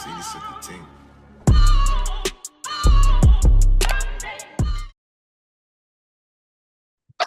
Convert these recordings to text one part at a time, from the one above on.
C'est the team.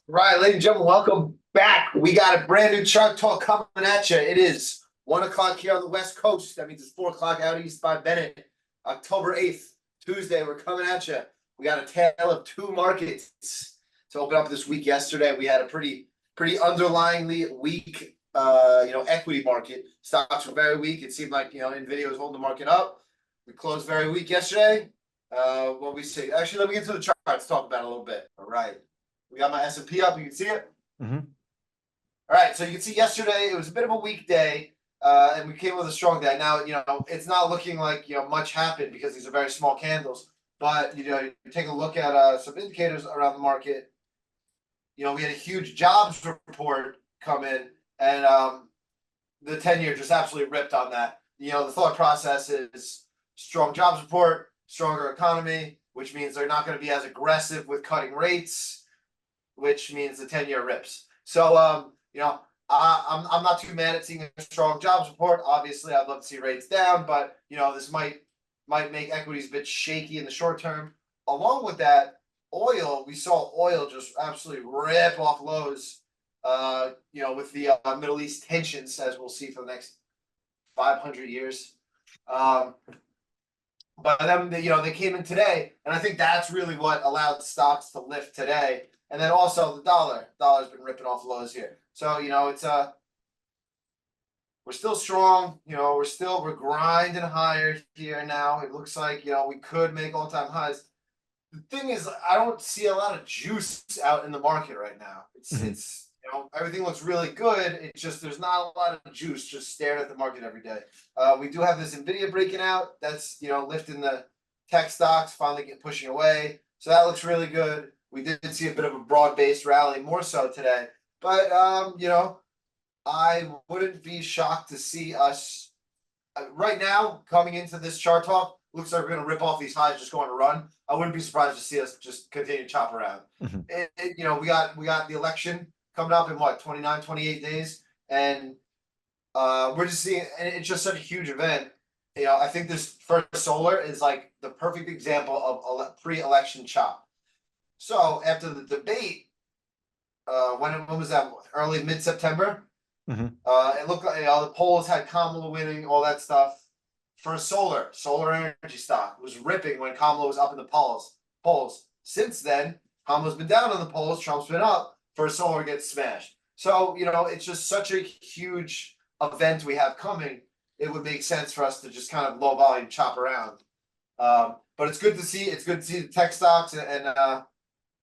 Right, ladies and gentlemen, welcome back. We got a brand new Chart Talk coming at you. It is 1 o'clock here on the West Coast. That means it's 4 o'clock out east by Bennett. October 8th, Tuesday, we're coming at you. We got a tale of two markets to open up this week. Yesterday, we had a pretty underlyingly weak, equity market. Stocks were very weak. It seemed like, NVIDIA was holding the market up. We closed very weak yesterday. What we see? Actually, let me get to the charts, talk about it a little bit. All right. We got my S&P up. You can see it. Mm-hmm. All right. So you can see yesterday it was a bit of a weak day, and we came with a strong day. Now it's not looking like much happened because these are very small candles. But you take a look at some indicators around the market. We had a huge jobs report come in, and the 10-year just absolutely ripped on that. The thought process is strong jobs report, stronger economy, which means they're not going to be as aggressive with cutting rates, which means the 10-year rips. So, I'm not too mad at seeing a strong jobs report. Obviously, I'd love to see rates down, but this might make equities a bit shaky in the short term. Along with that, we saw oil just absolutely rip off lows. With the Middle East tensions, as we'll see for the next 500 years. But then they came in today, and I think that's really what allowed stocks to lift today. And then also the dollar's been ripping off lows here. So, it's we're still strong, we're grinding higher here now. It looks like, we could make all-time highs. The thing is, I don't see a lot of juice out in the market right now. It's everything looks really good. It's just, there's not a lot of juice just staring at the market every day. We do have this NVIDIA breaking out. That's, lifting the tech stocks, finally pushing away. So that looks really good. We did see a bit of a broad-based rally, more so today. But, I wouldn't be shocked to see us right now coming into this chart talk. Looks like we're going to rip off these highs, just going to run. I wouldn't be surprised to see us just continue to chop around. Mm-hmm. We got the election coming up in 29, 28 days. And we're just seeing, and it's just such a huge event. I think this First Solar is like the perfect example of pre-election chop. So after the debate, when was that? Early mid-September. Mm-hmm. It looked like the polls had Kamala winning, all that stuff. For solar energy stock was ripping when Kamala was up in the polls. Since then, Kamala's been down on the polls. Trump's been up. First Solar gets smashed. So it's just such a huge event we have coming. It would make sense for us to just kind of low volume chop around. But it's good to see. It's good to see the tech stocks and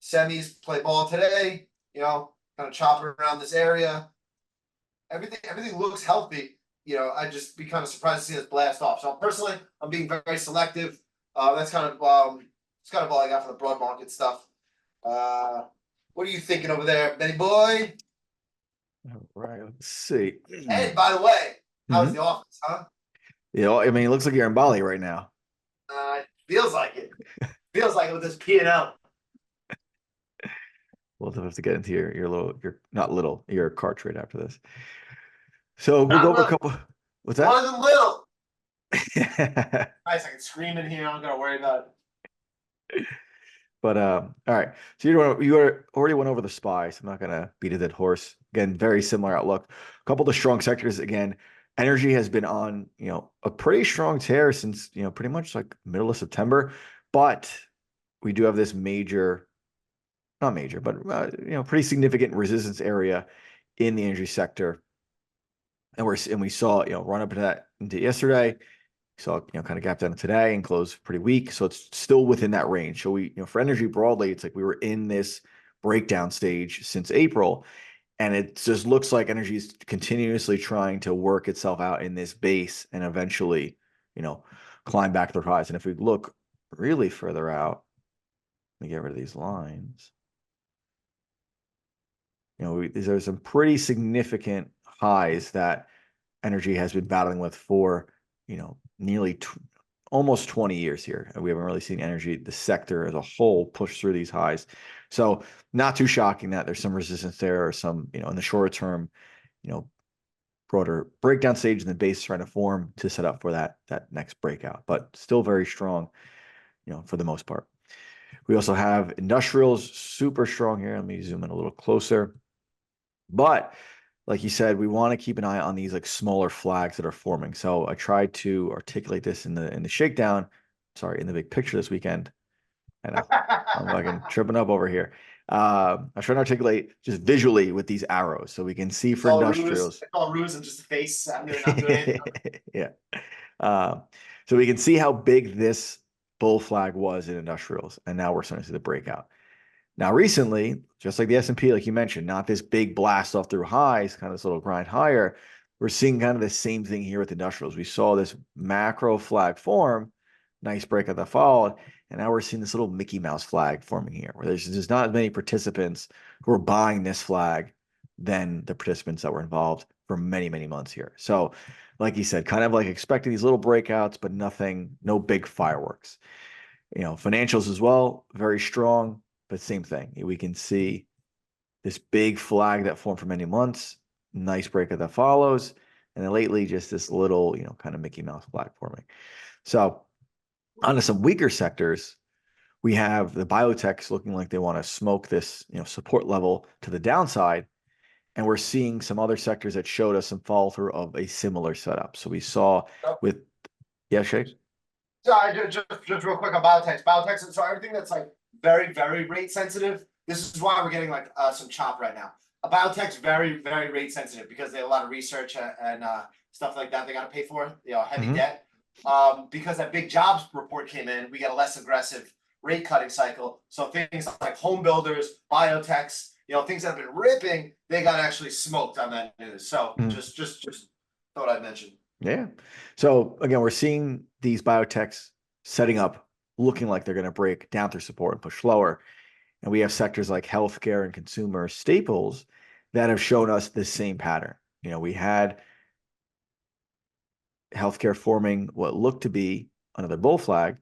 semis play ball today, kind of chopping around this area. Everything looks healthy. I'd just be kind of surprised to see us blast off. So personally, I'm being very selective. That's kind of all I got for the broad market stuff. What are you thinking over there, Benny boy? All right, let's see. And by the way, how's the office, huh? Yeah, I mean, it looks like you're in Bali right now. It feels like it. Feels like it with this P&L. We'll have to get into your car trade after this. So we'll go over a couple. What's that? One of them little. Nice, I can scream in here. I don't gotta worry about it. But all right. So you already went over the SPY, so I'm not gonna beat a dead horse. Again, very similar outlook. A couple of the strong sectors. Again, energy has been on a pretty strong tear since pretty much like middle of September. But we do have this not major, but pretty significant resistance area in the energy sector. And we saw run up into yesterday. Saw kind of gap down today and closed pretty weak. So it's still within that range. So we for energy broadly, it's like we were in this breakdown stage since April, and it just looks like energy is continuously trying to work itself out in this base and eventually climb back to the highs. And if we look really further out, let me get rid of these lines. These are some pretty significant highs that energy has been battling with for nearly almost 20 years here. We haven't really seen energy, the sector as a whole, push through these highs. So not too shocking that there's some resistance there, or some in the short term broader breakdown stage and the base trying to form to set up for that next breakout, but still very strong, for the most part. We also have industrials super strong here. Let me zoom in a little closer. But like you said, we want to keep an eye on these like smaller flags that are forming. So I tried to articulate this in the shakedown, in the big picture this weekend. I know I'm fucking tripping up over here. I'm trying to articulate just visually with these arrows so we can see for industrials. It's all ruse and just a face. I'm really not doing anything. Yeah. So we can see how big this bull flag was in industrials, and now we're starting to see the breakout. Now, recently, just like the S&P, like you mentioned, not this big blast off through highs, kind of this little grind higher. We're seeing kind of the same thing here with industrials. We saw this macro flag form, nice breakout that followed, and now we're seeing this little Mickey Mouse flag forming here, where there's just not as many participants who are buying this flag than the participants that were involved for many, many months here. So, like you said, kind of like expecting these little breakouts, but no big fireworks. Financials as well, very strong, but same thing. We can see this big flag that formed for many months, nice breakout that follows, and then lately just this little, kind of Mickey Mouse flag forming. So, onto some weaker sectors, we have the biotechs looking like they want to smoke this, support level to the downside. And we're seeing some other sectors that showed us some follow through of a similar setup. So we saw with, yeah, Shake. So just real quick on biotechs. Biotechs, so everything that's like very, very rate sensitive. This is why we're getting like some chop right now. A biotech's very, very rate sensitive because they have a lot of research and stuff like that they got to pay for, heavy debt. Because that big jobs report came in, we get a less aggressive rate cutting cycle. So things like home builders, biotechs, things that have been ripping, they got actually smoked on that news. So just thought I'd mention. Yeah. So again, we're seeing these biotechs setting up, looking like they're going to break down through support and push lower. And we have sectors like healthcare and consumer staples that have shown us the same pattern. We had healthcare forming what looked to be another bull flag,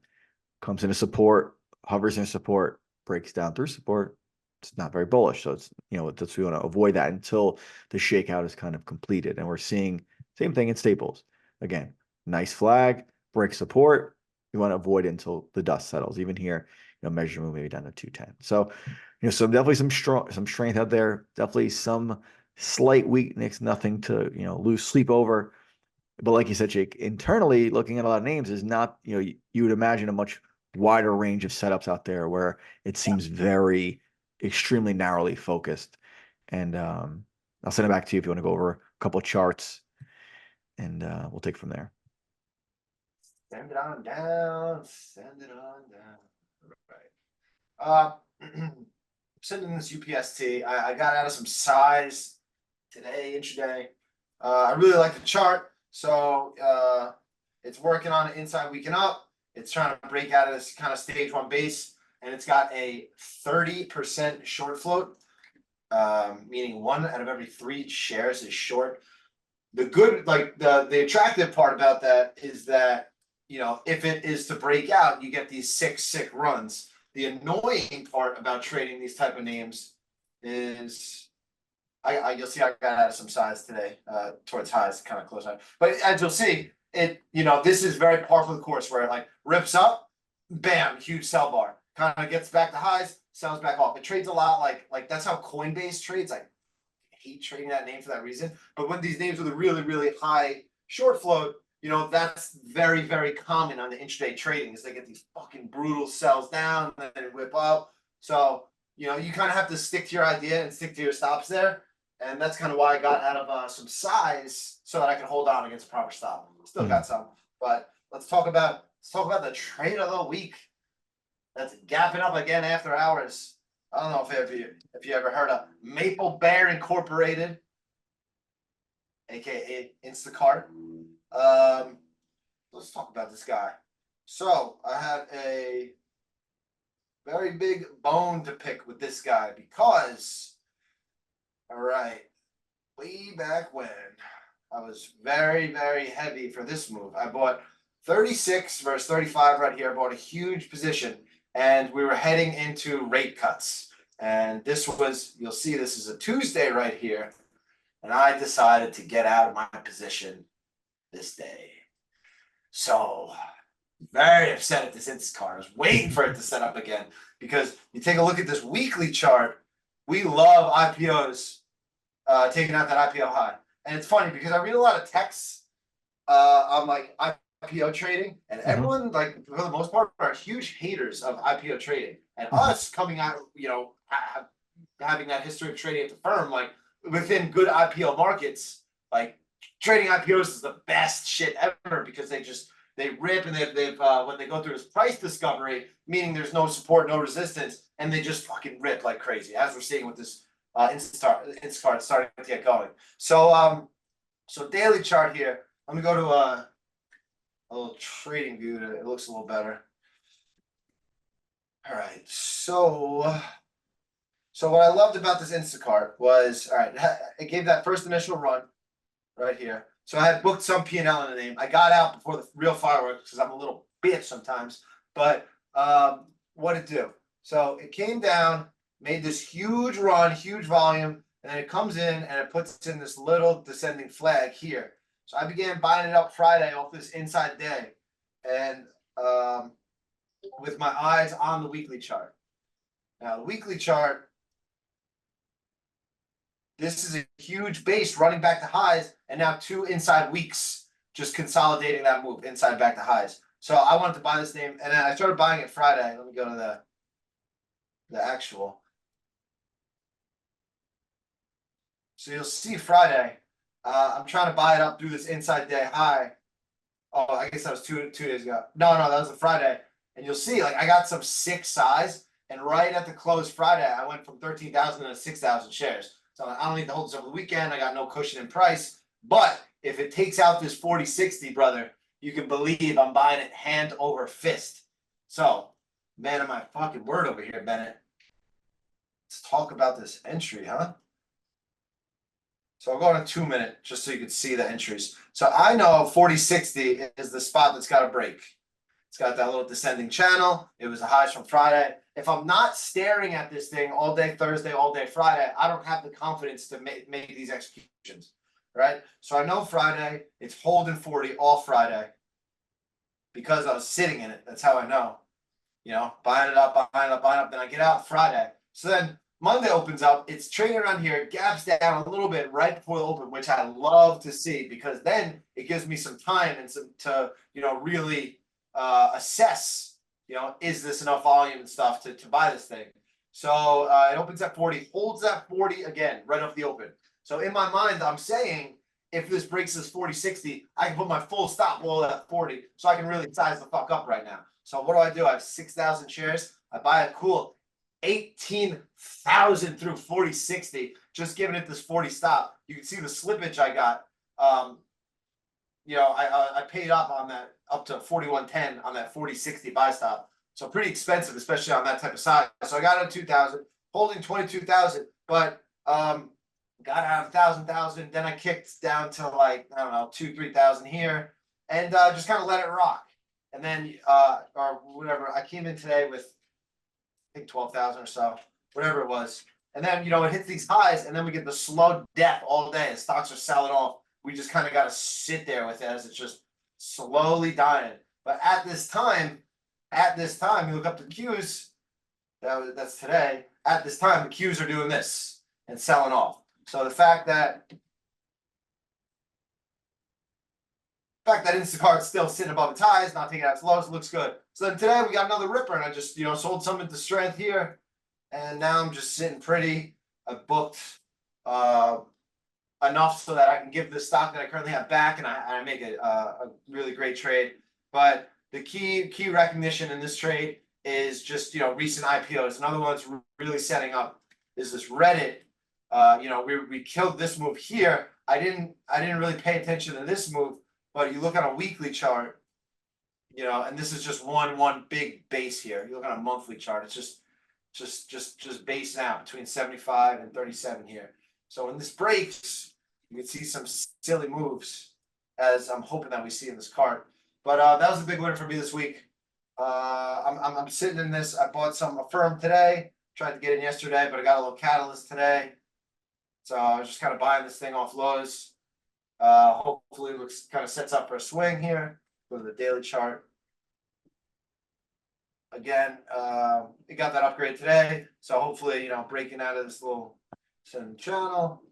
comes into support, hovers in support, breaks down through support. It's not very bullish. So it's, we want to avoid that until the shakeout is kind of completed. And we're seeing same thing in staples. Again, nice flag, break support. We want to avoid it until the dust settles. Even here, measure move maybe down to 210. So, so definitely some strength out there. Definitely some slight weakness, nothing to, lose sleep over. But like you said, Jake, internally looking at a lot of names is not, you would imagine a much wider range of setups out there where it seems very extremely narrowly focused. And I'll send it back to you if you want to go over a couple of charts, and we'll take from there. Send it on down. Send it on down. All right. Sending this UPST. I got out of some size today, intraday. I really like the chart. So it's working on an inside weekend up. It's trying to break out of this kind of stage one base, and it's got a 30% short float, meaning 1 out of every 3 shares is short. The good, like the attractive part about that is that, if it is to break out, you get these sick runs. The annoying part about trading these type of names is you'll see I got out of some size today, towards highs, kind of close out. But as you'll see, this is very par for the course where it like rips up, bam, huge sell bar, kind of gets back to highs, sells back off. It trades a lot like that's how Coinbase trades. I hate trading that name for that reason. But when these names with a really, really high short float, that's very, very common on the intraday trading is they get these fucking brutal sells down and then whip up. So, you kind of have to stick to your idea and stick to your stops there. And that's kind of why I got out of some size so that I can hold on against a proper stop. Still got some, but let's talk about the trade of the week. That's gapping up again after hours. I don't know if you ever heard of Maple Bear Incorporated, aka Instacart. Let's talk about this guy. So I had a very big bone to pick with this guy because, all right, way back when I was very, very heavy for this move. I bought 36 versus 35 right here. I bought a huge position, and we were heading into rate cuts. And this was, you'll see this is a Tuesday right here. and I decided to get out of my position this day. So very upset at this Instacart. I was waiting for it to set up again because you take a look at this weekly chart. We love IPOs taking out that IPO high, and it's funny because I read a lot of texts on like IPO trading, and everyone, like for the most part, are huge haters of IPO trading. And us coming out, having that history of trading at the firm, like within good IPO markets, like trading IPOs is the best shit ever because they rip, and they've when they go through this price discovery, meaning there's no support, no resistance, and they just fucking rip like crazy, as we're seeing with this Instacart starting to get going. So so daily chart here. Let me go to a little trading view. It looks a little better. All right, so what I loved about this Instacart was, all right, it gave that first initial run right here. So I had booked some P&L in the name. I got out before the real fireworks because I'm a little bitch sometimes. But what it do? So it came down, made this huge run, huge volume, and then it comes in and it puts in this little descending flag here. So I began buying it up Friday off this inside day, and with my eyes on the weekly chart. Now the weekly chart, this is a huge base running back to highs, and now 2 inside weeks just consolidating that move inside back to highs. So I wanted to buy this name, and then I started buying it Friday. Let me go to the actual. So you'll see Friday. I'm trying to buy it up through this inside day high. Oh, I guess that was two days ago. No, that was a Friday. And you'll see, like, I got some sick size, and right at the close Friday, I went from 13,000 to 6,000 shares. So I don't need to hold this over the weekend. I got no cushion in price. But if it takes out this 40-60, brother, you can believe I'm buying it hand over fist. So, man of my fucking word over here, Bennett. Let's talk about this entry, huh? So I'll go on a 2-minute just so you can see the entries. So I know 40-60 is the spot that's got to break. It's got that little descending channel. It was the highs from Friday. If I'm not staring at this thing all day Thursday, all day Friday, I don't have the confidence to make these executions, right? So I know Friday, it's holding 40 all Friday because I was sitting in it. That's how I know. Buying it up, buying it up, buying it up. Then I get out Friday. So then Monday opens up. It's trading around here. It gaps down a little bit right before the open, which I love to see because then it gives me some time and some to really assess, is this enough volume and stuff to buy this thing. So it opens at 40, holds that 40 again right off the open. So in my mind, I'm saying if this breaks this 40-60, I can put my full stop below that 40, so I can really size the fuck up right now. So what do? I have 6,000 shares. I buy a cool 18,000 through 40-60, just giving it this 40 stop. You can see the slippage I got. I paid up on that, up to 41.10 on that 40-60 buy stop. So pretty expensive, especially on that type of size. So I got it at 2,000, holding 22,000, but got out of 1,000. Then I kicked down to like, I don't know, 2,000-3,000 here, and just kind of let it rock. And then or whatever, I came in today with I think 12,000 or so, whatever it was. And then it hits these highs, and then we get the slow death all day. The stocks are selling off. We just kind of got to sit there with it as it's just slowly dying. But at this time, you look up the Qs. That's today. At this time, the Qs are doing this and selling off. So the fact that Instacart's still sitting above its highs, not taking out its lows, looks good. So then today we got another ripper, and I just sold some into strength here, and now I'm just sitting pretty. I booked enough so that I can give the stock that I currently have back, and I make a really great trade. But the key recognition in this trade is just recent IPOs. Another one that's really setting up is this Reddit. We killed this move here. I didn't really pay attention to this move. But you look on a weekly chart, and this is just one big base here. You look on a monthly chart, it's just basing out between 75 and 37 here. So when this breaks, you can see some silly moves, as I'm hoping that we see in this card. But that was a big win for me this week. I'm sitting in this. I bought some Affirm today. Tried to get in yesterday, but I got a little catalyst today. So I was just kind of buying this thing off lows. Hopefully looks kind of sets up for a swing here. Go to the daily chart. Again, it got that upgrade today. So hopefully, breaking out of this little send channel.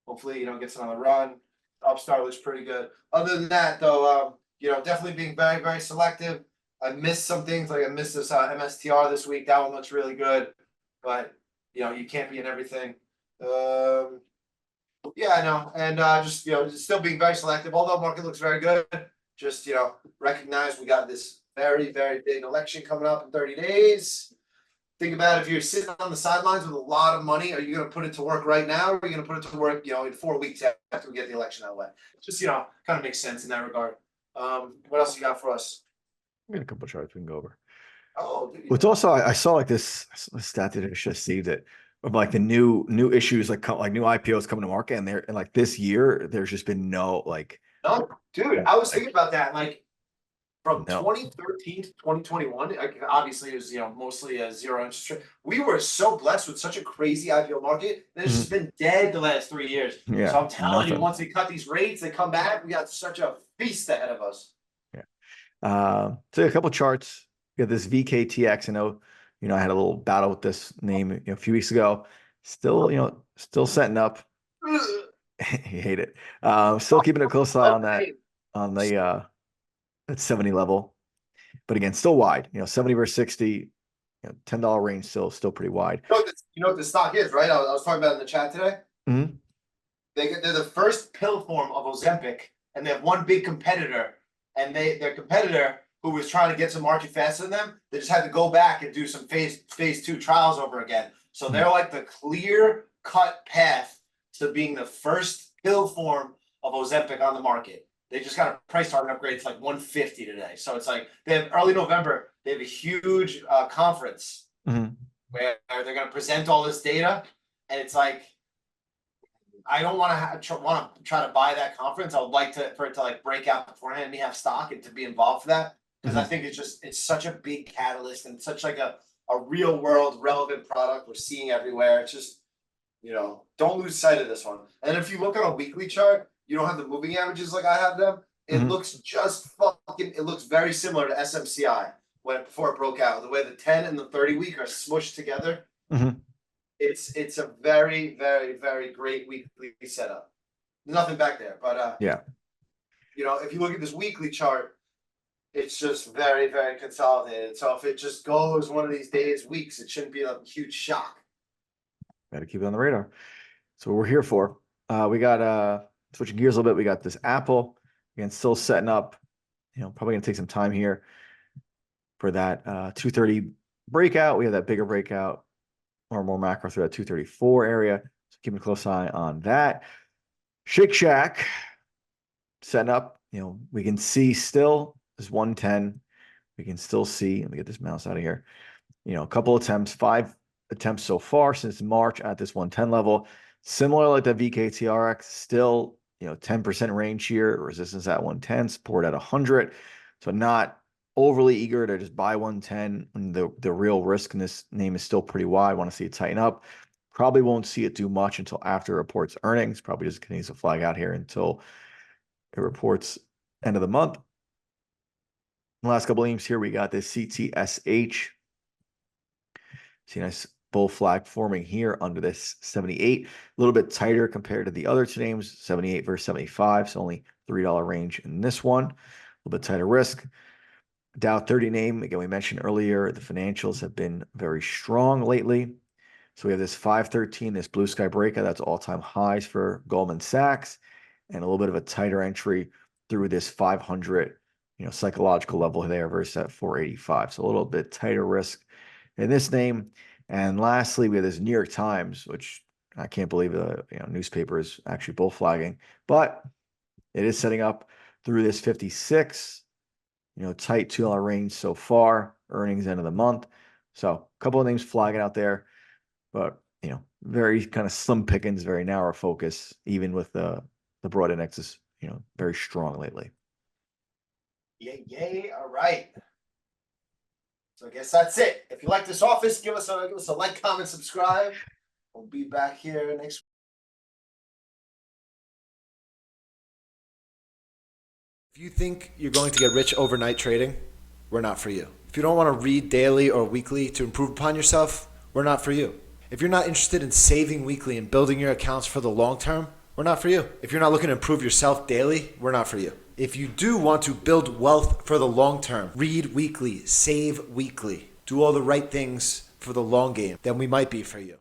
Hopefully, gets another run. Upstart looks pretty good. Other than that, though, definitely being very, very selective. I missed some things, like I missed this MSTR this week. That one looks really good, but you can't be in everything. Yeah, I know, and just still being very selective. Although market looks very good, just recognize we got this very, very big election coming up in 30 days. Think about if you're sitting on the sidelines with a lot of money, are you going to put it to work right now, or are you going to put it to work, in 4 weeks after we get the election out of the way? Just kind of makes sense in that regard. What else you got for us? We got a couple charts we can go over. Oh, dude, It's also I saw like this stat that I just see that of like the new issues like new IPOs coming to market, and like this year there's just been no like no, dude. I was thinking about that. Like from no 2013 to 2021, obviously it was mostly a zero interest rate. We were so blessed with such a crazy IPO market that it's just been dead the last 3 years. yeah So I'm telling you, nothing. once they cut these rates, they come back. We got such a feast ahead of us. Yeah. So a couple charts. We got this VKTX. I had a little battle with this name a few weeks ago. Still setting up. Ugh. You hate it. Still keeping a close eye on that on the at 70 level. But again, still wide. 70 versus 60, $10 range still pretty wide. You know what the stock is, right? I was talking about it in the chat today. Mhm. They're the first pill form of Ozempic, and they have one big competitor, and their competitor who was trying to get to market faster than them, they just had to go back and do some phase 2 trials over again. So they're like the clear cut path to being the first pill form of Ozempic on the market. They just got a price target upgrade to like 150 today. So it's like they have early November, they have a huge conference Mhm. where they're going to present all this data, and it's like I don't want to try to buy that conference. I would like for it to like break out beforehand, and me have stock and to be involved for that, because I think it's such a big catalyst and such like a real world relevant product we're seeing everywhere. It's just don't lose sight of this one. And if you look on a weekly chart, you don't have the moving averages like I have them. It looks it looks very similar to SMCI before it broke out. The way the 10 and the 30 week are smushed together. It's a very, very, very great weekly setup. Nothing back there, but Yeah. if you look at this weekly chart, it's just very, very consolidated. So if it just goes one of these days, weeks, it shouldn't be a huge shock. Got to keep it on the radar. So what we're here for. We got switching gears a little bit. We got this Apple again, still setting up. Probably gonna take some time here for that 230 breakout. We have that bigger breakout or more macro through that 234 area. So keeping a close eye on that. Shake Shack setting up. We can see still is 110. We can still see. Let me get this mouse out of here. A couple attempts, 5 attempts so far since March at this 110 level. Similar like the VKTRX, still 10% range here. Resistance at 110, support at 100. So not overly eager to just buy 110 when the real risk in this name is still pretty wide. Want to see it tighten up. Probably won't see it do much until after it reports earnings. Probably just needs to flag out here until it reports end of the month. The last couple of names here, we got this CTSH. See a nice bull flag forming here under this 78. A little bit tighter compared to the other two names, 78 versus 75. So only $3 range in this one. A little bit tighter risk. Dow 30 name, again, we mentioned earlier, the financials have been very strong lately. So we have this 513, this blue sky breakout. That's all-time highs for Goldman Sachs. And a little bit of a tighter entry through this 500, psychological level there versus that 485. So a little bit tighter risk in this name. And lastly, we have this New York Times, which I can't believe the newspaper is actually bull flagging, but it is setting up through this 56, tight $2 range so far, earnings end of the month. So a couple of names flagging out there, but very kind of slim pickings, very narrow focus, even with the broad indexes, very strong lately. Yay. All right. So I guess that's it. If you like this office, give us a like, comment, subscribe. We'll be back here next. If you think you're going to get rich overnight trading, we're not for you. If you don't want to read daily or weekly to improve upon yourself, we're not for you. If you're not interested in saving weekly and building your accounts for the long term, we're not for you. If you're not looking to improve yourself daily, we're not for you. If you do want to build wealth for the long term, read weekly, save weekly, do all the right things for the long game, then we might be for you.